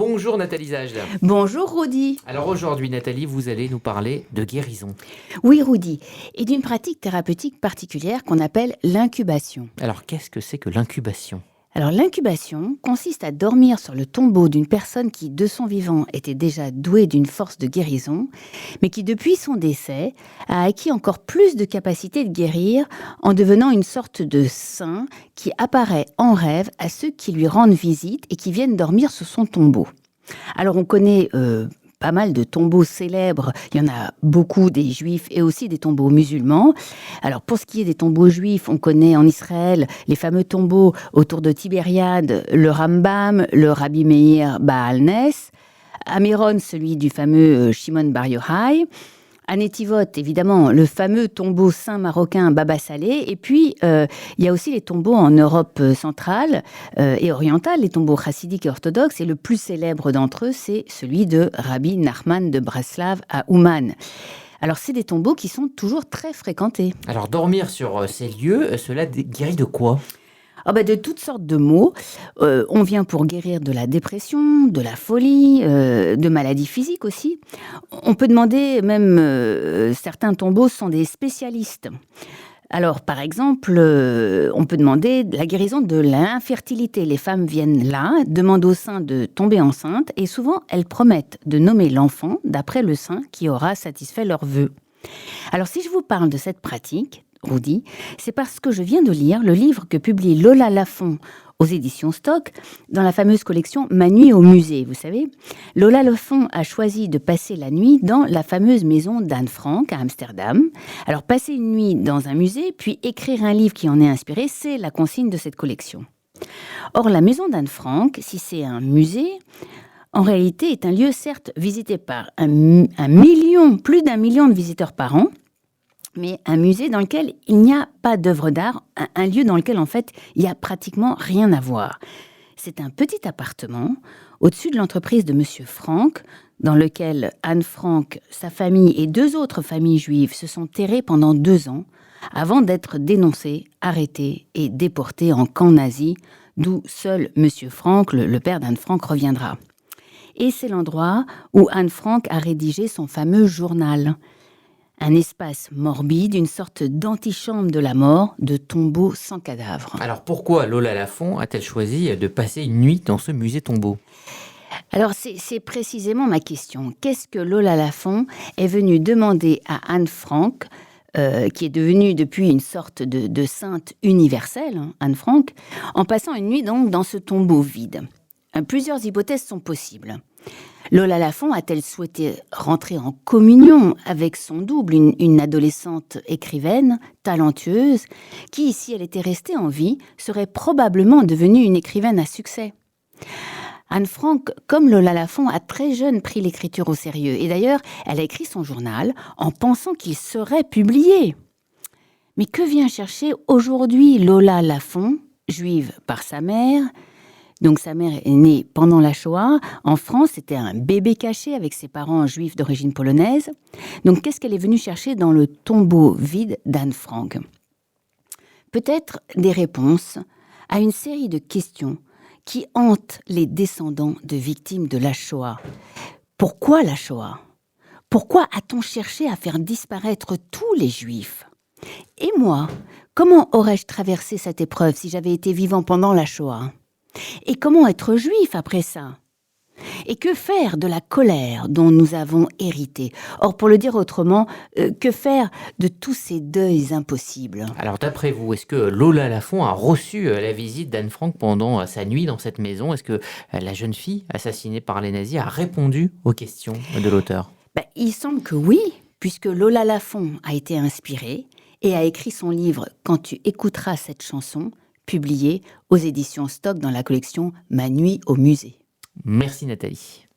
Bonjour Nathalie Zajda. Bonjour Rudy. Alors aujourd'hui Nathalie, vous allez nous parler de guérison. Oui Rudy, et d'une pratique thérapeutique particulière qu'on appelle l'incubation. Alors qu'est-ce que c'est que l'incubation ? Alors l'incubation consiste à dormir sur le tombeau d'une personne qui, de son vivant, était déjà douée d'une force de guérison, mais qui, depuis son décès, a acquis encore plus de capacité de guérir en devenant une sorte de saint qui apparaît en rêve à ceux qui lui rendent visite et qui viennent dormir sur son tombeau. Alors on connaît pas mal de tombeaux célèbres, il y en a beaucoup des juifs et aussi des tombeaux musulmans. Alors pour ce qui est des tombeaux juifs, on connaît en Israël les fameux tombeaux autour de Tibériade, le Rambam, le Rabbi Meir Baal Ness, à Méron, celui du fameux Shimon Bar Yochai, à Netivot, évidemment, le fameux tombeau saint marocain Baba Saleh. Et puis, il y a aussi les tombeaux en Europe centrale et orientale, les tombeaux chassidiques et orthodoxes. Et le plus célèbre d'entre eux, c'est celui de Rabbi Nachman de Breslav à Ouman. Alors, c'est des tombeaux qui sont toujours très fréquentés. Alors dormir sur ces lieux, cela guérit de quoi ? De toutes sortes de maux. On vient pour guérir de la dépression, de la folie, de maladies physiques aussi. On peut demander, même certains tombeaux sont des spécialistes. Alors, par exemple, on peut demander la guérison de l'infertilité. Les femmes viennent là, demandent au saint de tomber enceinte et souvent, elles promettent de nommer l'enfant d'après le saint qui aura satisfait leurs vœux. Alors, si je vous parle de cette pratique, Rudy, c'est parce que je viens de lire le livre que publie Lola Lafont aux éditions Stock dans la fameuse collection Ma nuit au musée, vous savez. Lola Lafont a choisi de passer la nuit dans la fameuse maison d'Anne Frank à Amsterdam. Alors passer une nuit dans un musée, puis écrire un livre qui en est inspiré, c'est la consigne de cette collection. Or, la maison d'Anne Frank, si c'est un musée, en réalité est un lieu certes visité par plus d'un million de visiteurs par an, mais un musée dans lequel il n'y a pas d'œuvre d'art, un lieu dans lequel, en fait, il n'y a pratiquement rien à voir. C'est un petit appartement au-dessus de l'entreprise de Monsieur Frank, dans lequel Anne Frank, sa famille et 2 autres familles juives se sont terrées pendant 2 ans, avant d'être dénoncés, arrêtés et déportés en camp nazi, d'où seul Monsieur Frank, le père d'Anne Frank, reviendra. Et c'est l'endroit où Anne Frank a rédigé son fameux journal. Un espace morbide, une sorte d'antichambre de la mort, de tombeau sans cadavre. Alors pourquoi Lola Lafont a-t-elle choisi de passer une nuit dans ce musée tombeau ? Alors c'est précisément ma question. Qu'est-ce que Lola Lafont est venue demander à Anne Frank, qui est devenue depuis une sorte de sainte universelle, Anne Frank, en passant une nuit donc dans ce tombeau vide ? Plusieurs hypothèses sont possibles. Lola Lafont a-t-elle souhaité rentrer en communion avec son double, une adolescente écrivaine, talentueuse, qui, si elle était restée en vie, serait probablement devenue une écrivaine à succès ? Anne Frank, comme Lola Lafont, a très jeune pris l'écriture au sérieux. Et d'ailleurs, elle a écrit son journal en pensant qu'il serait publié. Mais que vient chercher aujourd'hui Lola Lafont, juive par sa mère ? Donc sa mère est née pendant la Shoah. En France, c'était un bébé caché avec ses parents juifs d'origine polonaise. Donc qu'est-ce qu'elle est venue chercher dans le tombeau vide d'Anne Frank ? Peut-être des réponses à une série de questions qui hantent les descendants de victimes de la Shoah. Pourquoi la Shoah ? Pourquoi a-t-on cherché à faire disparaître tous les juifs ? Et moi, comment aurais-je traversé cette épreuve si j'avais été vivant pendant la Shoah ? Et comment être juif après ça ? Et que faire de la colère dont nous avons hérité ? Or, pour le dire autrement, que faire de tous ces deuils impossibles ? Alors d'après vous, est-ce que Lola Lafont a reçu la visite d'Anne Frank pendant sa nuit dans cette maison ? Est-ce que la jeune fille assassinée par les nazis a répondu aux questions de l'auteur ? Il semble que oui, puisque Lola Lafont a été inspirée et a écrit son livre « Quand tu écouteras cette chanson », publié aux éditions Stock dans la collection Ma nuit au musée. Merci Nathalie.